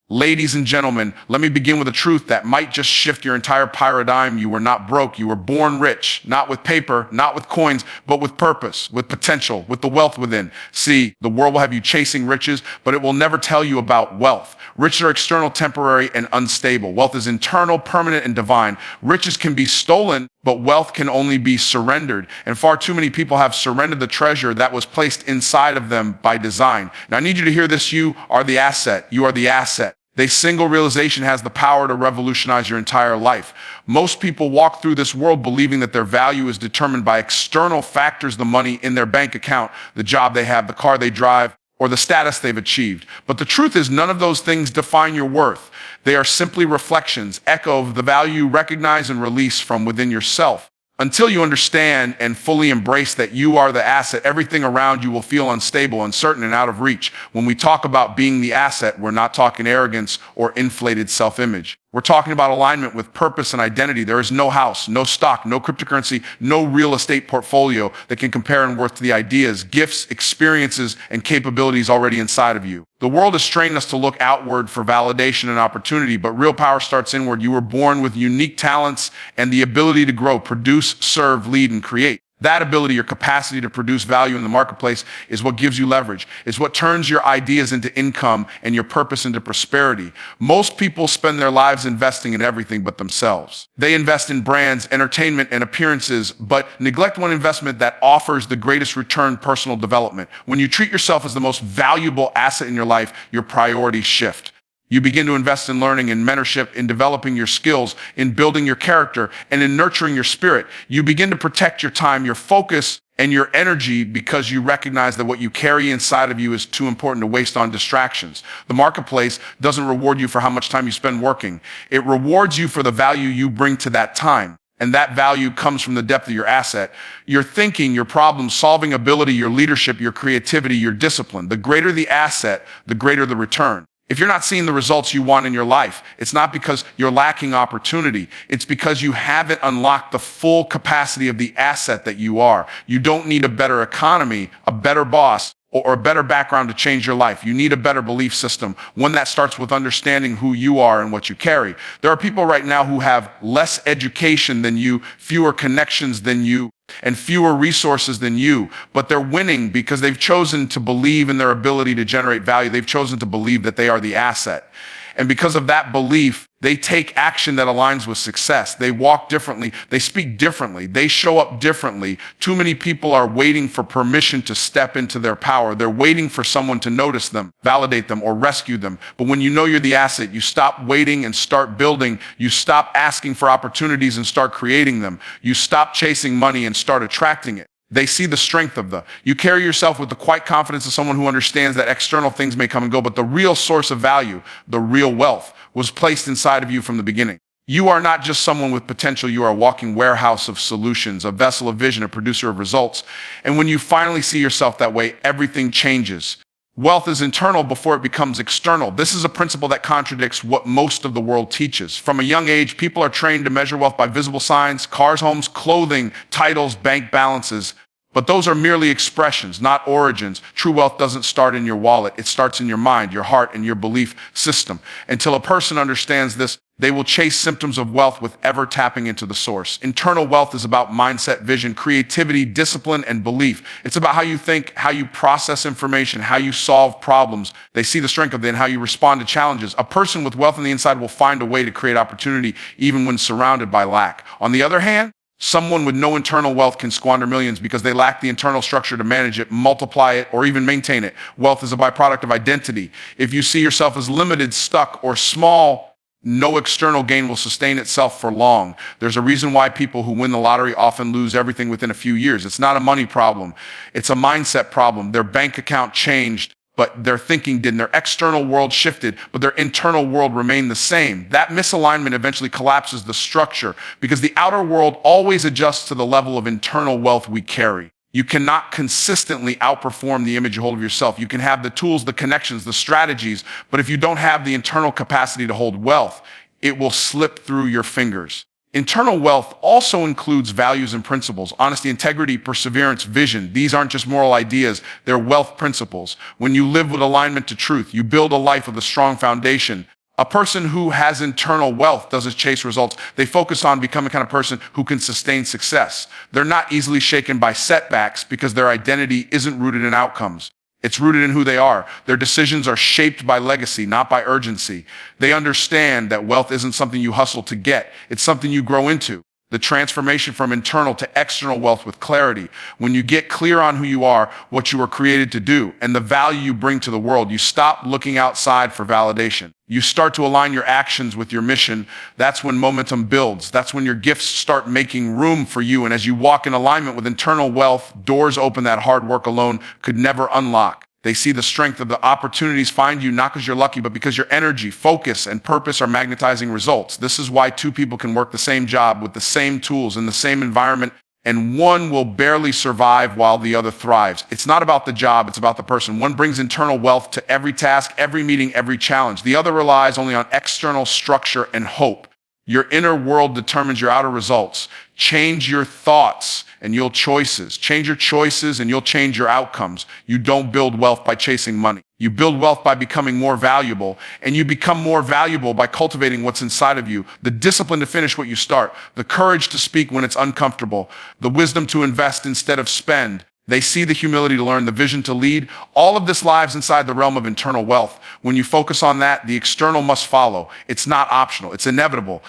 Ladies and gentlemen, let me begin with a truth that might just shift your entire paradigm. You were not broke. You were born rich, not with paper, not with coins, but with purpose, with potential, with the wealth within. See, the world will have you chasing riches, but it will never tell you about wealth. Riches are external, temporary, and unstable. Wealth is internal, permanent, and divine. Riches can be stolen, but wealth can only be surrendered. And far too many people have surrendered the treasure that was placed inside of them by design. Now, I need you to hear this. You are the asset. You are the asset. A single realization has the power to revolutionize your entire life. Most people walk through this world believing that their value is determined by external factors, the money in their bank account, the job they have, the car they drive, or the status they've achieved. But the truth is, none of those things define your worth. They are simply reflections, echo of the value you recognize and release from within yourself. Until you understand and fully embrace that you are the asset, everything around you will feel unstable, uncertain, and out of reach. When we talk about being the asset, we're not talking arrogance or inflated self-image. We're talking about alignment with purpose and identity. There is no house, no stock, no cryptocurrency, no real estate portfolio that can compare in worth to the ideas, gifts, experiences, and capabilities already inside of you. The world has trained us to look outward for validation and opportunity, but real power starts inward. You were born with unique talents and the ability to grow, produce, serve, lead, and create. That ability, your capacity to produce value in the marketplace, is what gives you leverage. It's what turns your ideas into income and your purpose into prosperity. Most people spend their lives investing in everything but themselves. They invest in brands, entertainment, and appearances, but neglect one investment that offers the greatest return: personal development. When you treat yourself as the most valuable asset in your life, your priorities shift. You begin to invest in learning, in mentorship, in developing your skills, in building your character, and in nurturing your spirit. You begin to protect your time, your focus, and your energy because you recognize that what you carry inside of you is too important to waste on distractions. The marketplace doesn't reward you for how much time you spend working. It rewards you for the value you bring to that time. And that value comes from the depth of your asset, your thinking, your problem-solving ability, your leadership, your creativity, your discipline. The greater the asset, the greater the return. If you're not seeing the results you want in your life, it's not because you're lacking opportunity. It's because you haven't unlocked the full capacity of the asset that you are. You don't need a better economy, a better boss, or a better background to change your life. You need a better belief system, one that starts with understanding who you are and what you carry. There are people right now who have less education than you, fewer connections than you, and fewer resources than you, but they're winning because they've chosen to believe in their ability to generate value. They've chosen to believe that they are the asset. And because of that belief, they take action that aligns with success. They walk differently. They speak differently. They show up differently. Too many people are waiting for permission to step into their power. They're waiting for someone to notice them, validate them, or rescue them. But when you know you're the asset, you stop waiting and start building. You stop asking for opportunities and start creating them. You stop chasing money and start attracting it. They see the strength of you carry yourself with the quiet confidence of someone who understands that external things may come and go, but the real source of value, the real wealth, was placed inside of you from the beginning. You are not just someone with potential. You are a walking warehouse of solutions, a vessel of vision, a producer of results. And when you finally see yourself that way, everything changes. Wealth is internal before it becomes external. This is a principle that contradicts what most of the world teaches. From a young age, people are trained to measure wealth by visible signs: cars, homes, clothing, titles, bank balances. But those are merely expressions, not origins. True wealth doesn't start in your wallet. It starts in your mind, your heart, and your belief system. Until a person understands this, they will chase symptoms of wealth with ever tapping into the source. Internal wealth is about mindset, vision, creativity, discipline, and belief. It's about how you think, how you process information, how you solve problems. They see the strength of it in how you respond to challenges. A person with wealth on the inside will find a way to create opportunity even when surrounded by lack. On the other hand, someone with no internal wealth can squander millions because they lack the internal structure to manage it, multiply it, or even maintain it. Wealth is a byproduct of identity. If you see yourself as limited, stuck, or small, no external gain will sustain itself for long. There's a reason why people who win the lottery often lose everything within a few years. It's not a money problem. It's a mindset problem. Their bank account changed, but their thinking didn't. Their external world shifted, but their internal world remained the same. That misalignment eventually collapses the structure because the outer world always adjusts to the level of internal wealth we carry. You cannot consistently outperform the image you hold of yourself. You can have the tools, the connections, the strategies, but if you don't have the internal capacity to hold wealth, it will slip through your fingers. Internal wealth also includes values and principles: honesty, integrity, perseverance, vision. These aren't just moral ideas, they're wealth principles. When you live with alignment to truth, you build a life with a strong foundation. A person who has internal wealth doesn't chase results. They focus on becoming the kind of person who can sustain success. They're not easily shaken by setbacks because their identity isn't rooted in outcomes. It's rooted in who they are. Their decisions are shaped by legacy, not by urgency. They understand that wealth isn't something you hustle to get. It's something you grow into. The transformation from internal to external wealth with clarity. When you get clear on who you are, what you were created to do, and the value you bring to the world, you stop looking outside for validation. You start to align your actions with your mission. That's when momentum builds. That's when your gifts start making room for you. And as you walk in alignment with internal wealth, doors open that hard work alone could never unlock. They see the strength of the opportunities find you, not because you're lucky, but because your energy, focus, and purpose are magnetizing results. This is why two people can work the same job with the same tools in the same environment, and one will barely survive while the other thrives. It's not about the job, it's about the person. One brings internal wealth to every task, every meeting, every challenge. The other relies only on external structure and hope. Your inner world determines your outer results. Change your thoughts and your choices. Change your choices and you'll change your outcomes. You don't build wealth by chasing money. You build wealth by becoming more valuable, and you become more valuable by cultivating what's inside of you. The discipline to finish what you start, the courage to speak when it's uncomfortable, the wisdom to invest instead of spend. They see the humility to learn, the vision to lead. All of this lives inside the realm of internal wealth. When you focus on that, the external must follow. It's not optional. It's inevitable.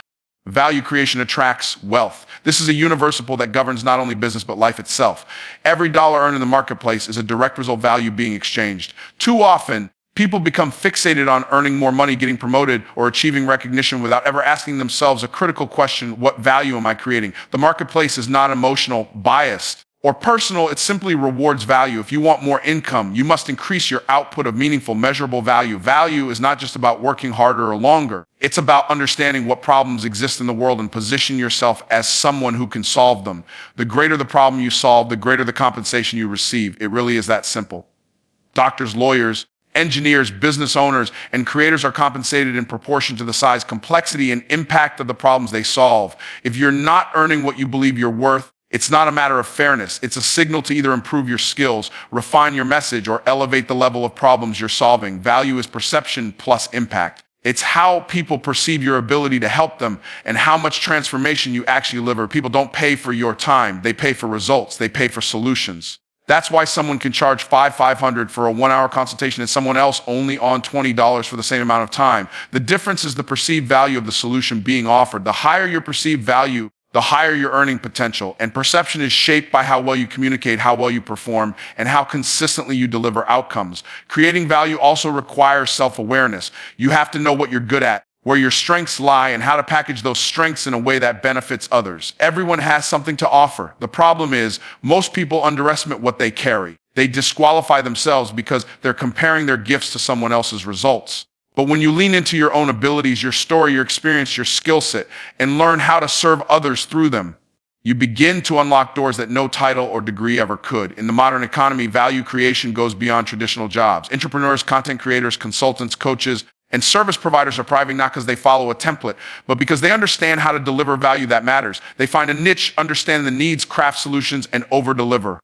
Value creation attracts wealth. This is a universal that governs not only business, but life itself. Every dollar earned in the marketplace is a direct result of value being exchanged. Too often, people become fixated on earning more money, getting promoted, or achieving recognition without ever asking themselves a critical question: what value am I creating? The marketplace is not emotional, biased, or personal. It simply rewards value. If you want more income, you must increase your output of meaningful, measurable value. Value is not just about working harder or longer. It's about understanding what problems exist in the world and position yourself as someone who can solve them. The greater the problem you solve, the greater the compensation you receive. It really is that simple. Doctors, lawyers, engineers, business owners, and creators are compensated in proportion to the size, complexity, and impact of the problems they solve. If you're not earning what you believe you're worth, it's not a matter of fairness. It's a signal to either improve your skills, refine your message, or elevate the level of problems you're solving. Value is perception plus impact. It's how people perceive your ability to help them and how much transformation you actually deliver. People don't pay for your time. They pay for results. They pay for solutions. That's why someone can charge $500 for a 1-hour consultation and someone else only on $20 for the same amount of time. The difference is the perceived value of the solution being offered. The higher your perceived value, the higher your earning potential. And perception is shaped by how well you communicate, how well you perform, and how consistently you deliver outcomes. Creating value also requires self-awareness. You have to know what you're good at, where your strengths lie, and how to package those strengths in a way that benefits others. Everyone has something to offer. The problem is, most people underestimate what they carry. They disqualify themselves because they're comparing their gifts to someone else's results. But when you lean into your own abilities, your story, your experience, your skill set, and learn how to serve others through them, you begin to unlock doors that no title or degree ever could. In the modern economy, value creation goes beyond traditional jobs. Entrepreneurs, content creators, consultants, coaches, and service providers are thriving not because they follow a template, but because they understand how to deliver value that matters. They find a niche, understand the needs, craft solutions, and over-deliver.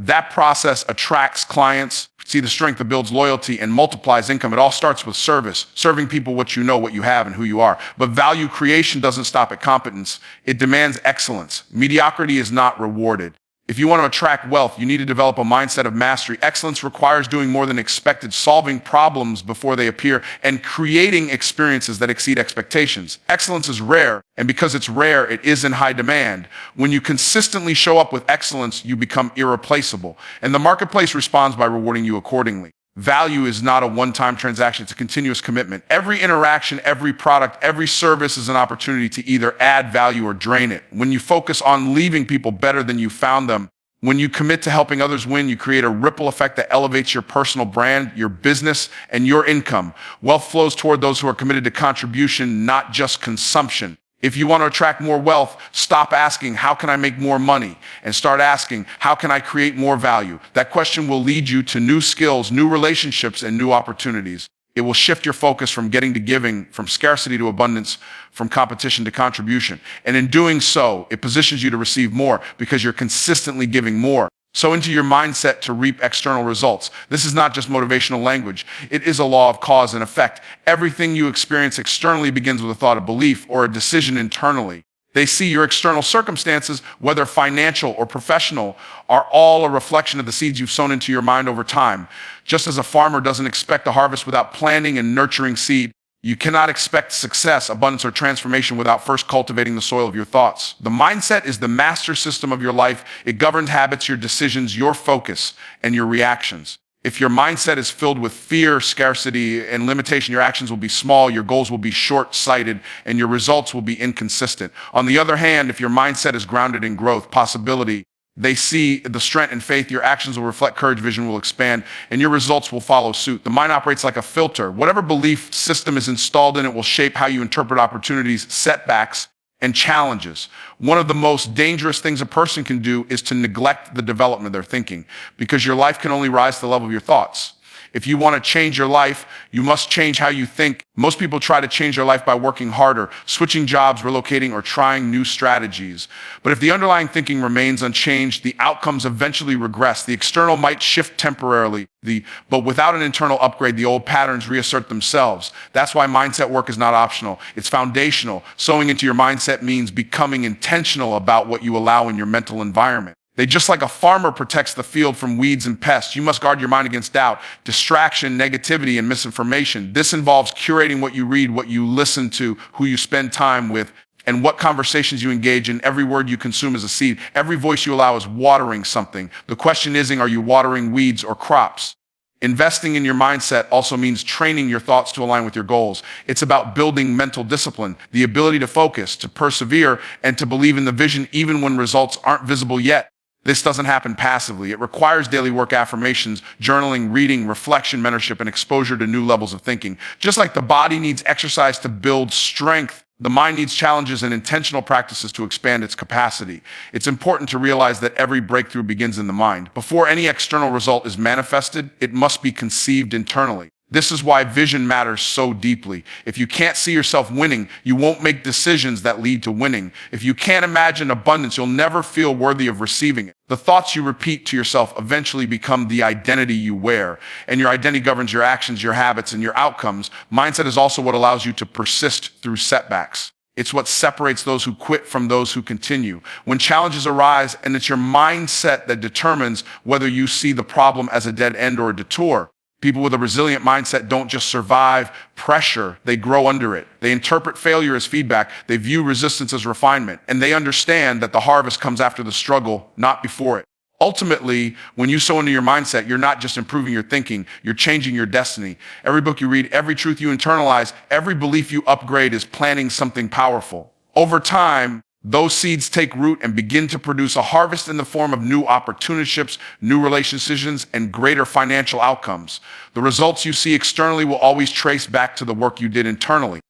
That process attracts clients, see the strength that builds loyalty and multiplies income. It all starts with service, serving people what you know, what you have, and who you are. But value creation doesn't stop at competence. It demands excellence. Mediocrity is not rewarded. If you want to attract wealth, you need to develop a mindset of mastery. Excellence requires doing more than expected, solving problems before they appear, and creating experiences that exceed expectations. Excellence is rare, and because it's rare, it is in high demand. When you consistently show up with excellence, you become irreplaceable, and the marketplace responds by rewarding you accordingly. Value is not a one-time transaction. It's a continuous commitment. Every interaction, every product, every service is an opportunity to either add value or drain it. When you focus on leaving people better than you found them, when you commit to helping others win, you create a ripple effect that elevates your personal brand, your business, and your income. Wealth flows toward those who are committed to contribution, not just consumption. If you want to attract more wealth, stop asking, how can I make more money? And start asking, how can I create more value? That question will lead you to new skills, new relationships, and new opportunities. It will shift your focus from getting to giving, from scarcity to abundance, from competition to contribution. And in doing so, it positions you to receive more because you're consistently giving more. So into your mindset to reap external results. This is not just motivational language. It is a law of cause and effect. Everything you experience externally begins with a thought, a belief, or a decision internally. They see your external circumstances, whether financial or professional, are all a reflection of the seeds you've sown into your mind over time. Just as a farmer doesn't expect a harvest without planting and nurturing seed, you cannot expect success, abundance, or transformation without first cultivating the soil of your thoughts. The mindset is the master system of your life. It governs habits, your decisions, your focus, and your reactions. If your mindset is filled with fear, scarcity, and limitation, your actions will be small, your goals will be short-sighted, and your results will be inconsistent. On the other hand, if your mindset is grounded in growth, possibility, they see the strength and faith, your actions will reflect courage, vision will expand, and your results will follow suit. The mind operates like a filter. Whatever belief system is installed in it will shape how you interpret opportunities, setbacks, and challenges. One of the most dangerous things a person can do is to neglect the development of their thinking, because your life can only rise to the level of your thoughts. If you want to change your life, you must change how you think. Most people try to change their life by working harder, switching jobs, relocating, or trying new strategies. But if the underlying thinking remains unchanged, the outcomes eventually regress. The external might shift temporarily, but without an internal upgrade, the old patterns reassert themselves. That's why mindset work is not optional. It's foundational. Sowing into your mindset means becoming intentional about what you allow in your mental environment. Just like a farmer protects the field from weeds and pests, you must guard your mind against doubt, distraction, negativity, and misinformation. This involves curating what you read, what you listen to, who you spend time with, and what conversations you engage in. Every word you consume is a seed. Every voice you allow is watering something. The question isn't, are you watering weeds or crops? Investing in your mindset also means training your thoughts to align with your goals. It's about building mental discipline, the ability to focus, to persevere, and to believe in the vision even when results aren't visible yet. This doesn't happen passively. It requires daily work, affirmations, journaling, reading, reflection, mentorship, and exposure to new levels of thinking. Just like the body needs exercise to build strength, the mind needs challenges and intentional practices to expand its capacity. It's important to realize that every breakthrough begins in the mind. Before any external result is manifested, it must be conceived internally. This is why vision matters so deeply. If you can't see yourself winning, you won't make decisions that lead to winning. If you can't imagine abundance, you'll never feel worthy of receiving it. The thoughts you repeat to yourself eventually become the identity you wear, and your identity governs your actions, your habits, and your outcomes. Mindset is also what allows you to persist through setbacks. It's what separates those who quit from those who continue. When challenges arise, and it's your mindset that determines whether you see the problem as a dead end or a detour. People with a resilient mindset don't just survive pressure, they grow under it. They interpret failure as feedback, they view resistance as refinement, and they understand that the harvest comes after the struggle, not before it. Ultimately, when you sow into your mindset, you're not just improving your thinking, you're changing your destiny. Every book you read, every truth you internalize, every belief you upgrade is planting something powerful. Over time, those seeds take root and begin to produce a harvest in the form of new opportuniships, new relationship decisions, and greater financial outcomes. The results you see externally will always trace back to the work you did internally.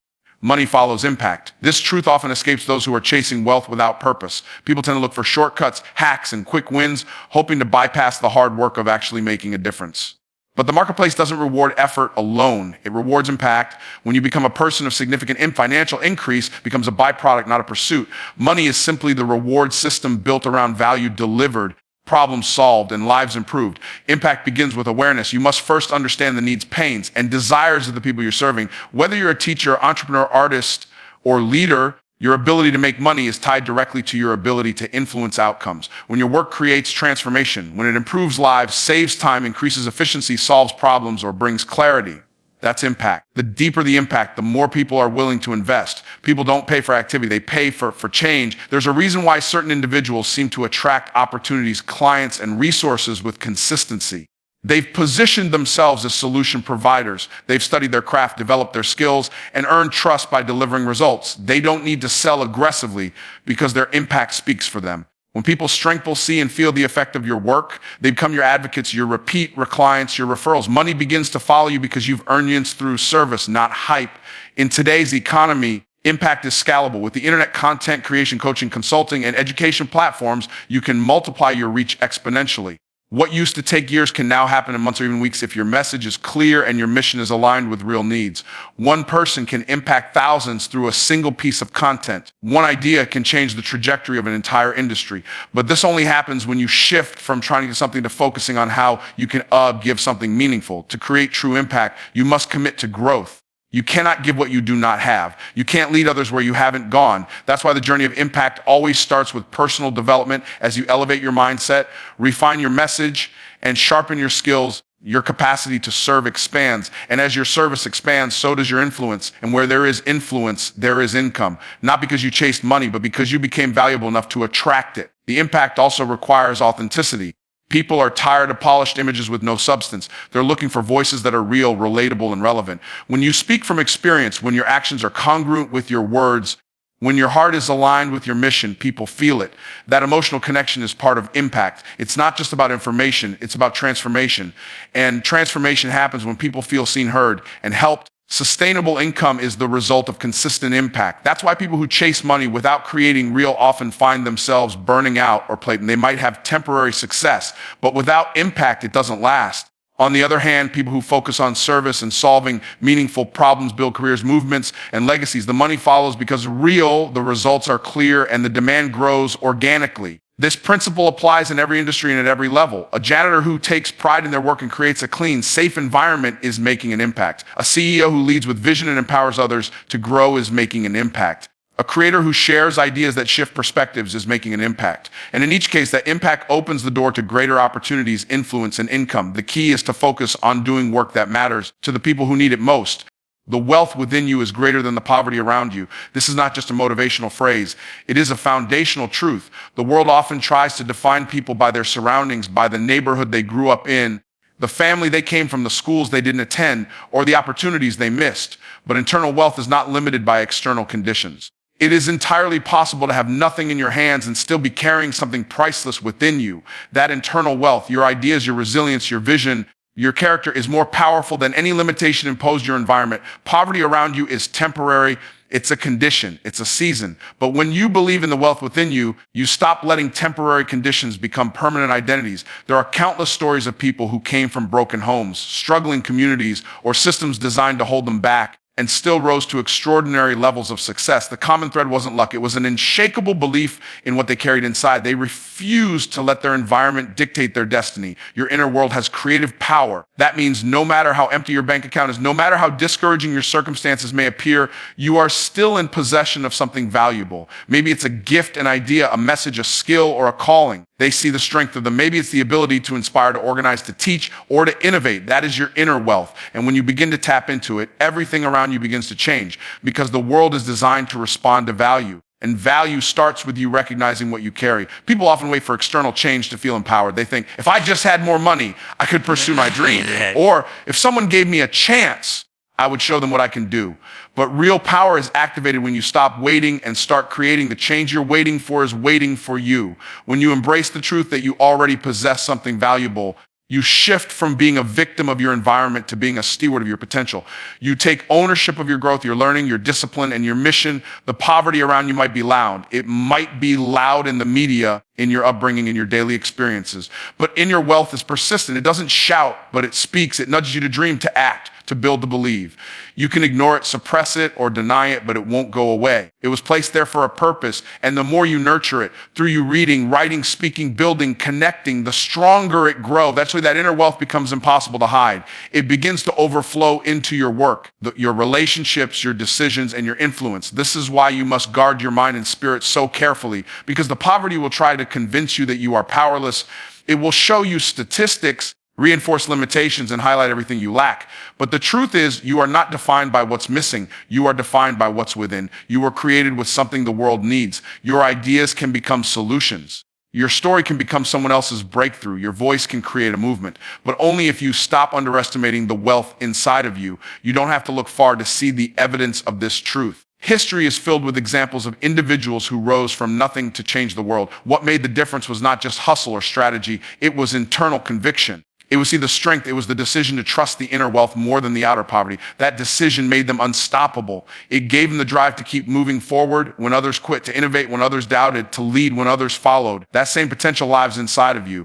Money follows impact. This truth often escapes those who are chasing wealth without purpose. People tend to look for shortcuts, hacks, and quick wins, hoping to bypass the hard work of actually making a difference. But the marketplace doesn't reward effort alone. It rewards impact. When you become a person of significant financial increase, becomes a byproduct, not a pursuit. Money is simply the reward system built around value delivered, problems solved, and lives improved. Impact begins with awareness. You must first understand the needs, pains, and desires of the people you're serving. Whether you're a teacher, entrepreneur, artist, or leader, your ability to make money is tied directly to your ability to influence outcomes. When your work creates transformation, when it improves lives, saves time, increases efficiency, solves problems, or brings clarity, that's impact. The deeper the impact, the more people are willing to invest. People don't pay for activity, they pay for change. There's a reason why certain individuals seem to attract opportunities, clients, and resources with consistency. They've positioned themselves as solution providers. They've studied their craft, developed their skills, and earned trust by delivering results. They don't need to sell aggressively because their impact speaks for them. When people's strength will see and feel the effect of your work, they become your advocates, your repeat clients, your referrals. Money begins to follow you because you've earned it through service, not hype. In today's economy, impact is scalable. With the internet, content creation, coaching, consulting, and education platforms, you can multiply your reach exponentially. What used to take years can now happen in months or even weeks if your message is clear and your mission is aligned with real needs. One person can impact thousands through a single piece of content. One idea can change the trajectory of an entire industry. But this only happens when you shift from trying to do something to focusing on how you can give something meaningful. To create true impact, you must commit to growth. You cannot give what you do not have. You can't lead others where you haven't gone. That's why the journey of impact always starts with personal development. As you elevate your mindset, refine your message, and sharpen your skills, your capacity to serve expands. And as your service expands, so does your influence. And where there is influence, there is income. Not because you chased money, but because you became valuable enough to attract it. The impact also requires authenticity. People are tired of polished images with no substance. They're looking for voices that are real, relatable, and relevant. When you speak from experience, when your actions are congruent with your words, when your heart is aligned with your mission, people feel it. That emotional connection is part of impact. It's not just about information, it's about transformation. And transformation happens when people feel seen, heard, and helped. Sustainable income is the result of consistent impact. That's why people who chase money without creating real often find themselves burning out or plating. They might have temporary success, but without impact, it doesn't last. On the other hand, people who focus on service and solving meaningful problems build careers, movements, and legacies. The money follows because the results are clear, and the demand grows organically. This principle applies in every industry and at every level. A janitor who takes pride in their work and creates a clean, safe environment is making an impact. A CEO who leads with vision and empowers others to grow is making an impact. A creator who shares ideas that shift perspectives is making an impact. And in each case, that impact opens the door to greater opportunities, influence, and income. The key is to focus on doing work that matters to the people who need it most. The wealth within you is greater than the poverty around you. This is not just a motivational phrase. It is a foundational truth. The world often tries to define people by their surroundings, by the neighborhood they grew up in, the family they came from, the schools they didn't attend, or the opportunities they missed. But internal wealth is not limited by external conditions. It is entirely possible to have nothing in your hands and still be carrying something priceless within you. That internal wealth, your ideas, your resilience, your vision, your character is more powerful than any limitation imposed your environment. Poverty around you is temporary. It's a condition. It's a season. But when you believe in the wealth within you, you stop letting temporary conditions become permanent identities. There are countless stories of people who came from broken homes, struggling communities, or systems designed to hold them back, and still rose to extraordinary levels of success. The common thread wasn't luck. It was an unshakable belief in what they carried inside. They refused to let their environment dictate their destiny. Your inner world has creative power. That means no matter how empty your bank account is, no matter how discouraging your circumstances may appear, you are still in possession of something valuable. Maybe it's a gift, an idea, a message, a skill, or a calling. They see the strength of them. Maybe it's the ability to inspire, to organize, to teach, or to innovate. That is your inner wealth. And when you begin to tap into it, everything around you begins to change because the world is designed to respond to value. And value starts with you recognizing what you carry. People often wait for external change to feel empowered. They think, if I just had more money, I could pursue my dream. Or if someone gave me a chance, I would show them what I can do. But real power is activated when you stop waiting and start creating. The change you're waiting for is waiting for you. When you embrace the truth that you already possess something valuable, you shift from being a victim of your environment to being a steward of your potential. You take ownership of your growth, your learning, your discipline, and your mission. The poverty around you might be loud. It might be loud in the media, in your upbringing, in your daily experiences. But inner wealth is persistent. It doesn't shout, but it speaks. It nudges you to dream, to act, to build, to believe. You can ignore it, suppress it, or deny it, but it won't go away. It was placed there for a purpose, and the more you nurture it, through you reading, writing, speaking, building, connecting, the stronger it grows. That's why that inner wealth becomes impossible to hide. It begins to overflow into your work, your relationships, your decisions, and your influence. This is why you must guard your mind and spirit so carefully, because the poverty will try to convince you that you are powerless. It will show you statistics, reinforce limitations, and highlight everything you lack. But the truth is, you are not defined by what's missing. You are defined by what's within. You were created with something the world needs. Your ideas can become solutions. Your story can become someone else's breakthrough. Your voice can create a movement, but only if you stop underestimating the wealth inside of you. You don't have to look far to see the evidence of this truth. History is filled with examples of individuals who rose from nothing to change the world. What made the difference was not just hustle or strategy. It was internal conviction. It was the strength. It was the decision to trust the inner wealth more than the outer poverty. That decision made them unstoppable. It gave them the drive to keep moving forward when others quit, to innovate when others doubted, to lead when others followed. That same potential lives inside of you.